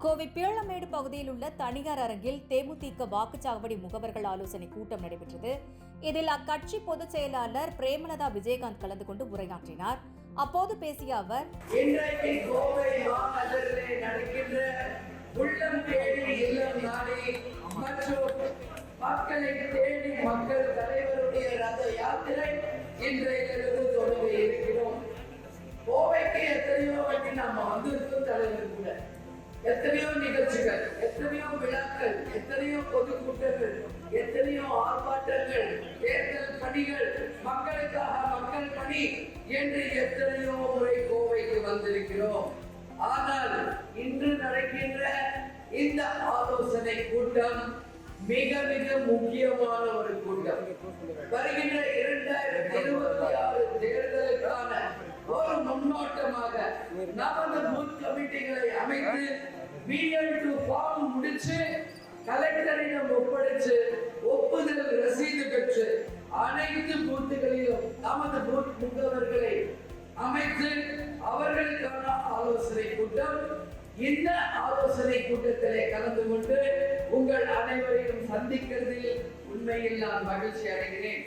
கோவை பீளமேடு பகுதியில் உள்ள தனியார் அரங்கில் தேமுதிக வாக்குச்சாவடி முகவர்கள் ஆலோசனை கூட்டம் நடைபெற்றது. இதில் அக்கட்சி பொதுச் செயலாளர் பிரேமலதா விஜயகாந்த் கலந்து கொண்டு உரையாற்றினார். அப்போது பேசிய அவர், இன்றைக்கு கோவை மாநகரிலே நடக்கின்ற உள்ளம் தேடி இல்லம் நாடி மற்றும் மக்களை தேடி மக்கள் தலைவருடைய ரத யாத்திரை இன்றையிலிருந்து தொடங்க இருக்கிறோம். கோவைக்கு எத்தனையோ வாட்டி நாம வந்திருக்கோம். தலைவர் கூட எத்தனையோ நிகழ்ச்சிகள், எத்தனையோ விழாக்கள், எத்தனையோ பொதுக்கூட்டங்கள், எத்தனையோ ஆர்ப்பாட்டங்கள், தேர்தல் பணிகள், மக்களுக்காக மக்கள் பணி என்று எத்தனையோ முறை கோவைக்கு வந்திருக்கிறோம். ஆனால் இன்று நடக்கின்ற இந்த ஆலோசனை கூட்டம் மிக மிக முக்கியமான ஒரு கூட்டம். வருகின்ற 2026 தேர்தலுக்கான ஒரு முன்னோட்டமாக நமது பூத் கமிட்டிகளை அமைத்து BL2 ஃபார்ம் முடிச்சு கலெக்டரிடம் ஒப்படைச்சு ஒப்புதல் ரசீது பெற்று அனைத்து பூத்துகளிலும் நமது பூத் முகவர்களை அமைத்து அவர்களுக்கான ஆலோசனை கூட்டம். இந்த ஆலோசனை கூட்டத்திலே கலந்து கொண்டு உங்கள் அனைவரையும் சந்திக்கிறதில் உண்மையில் நான் மகிழ்ச்சி அடைகிறேன்.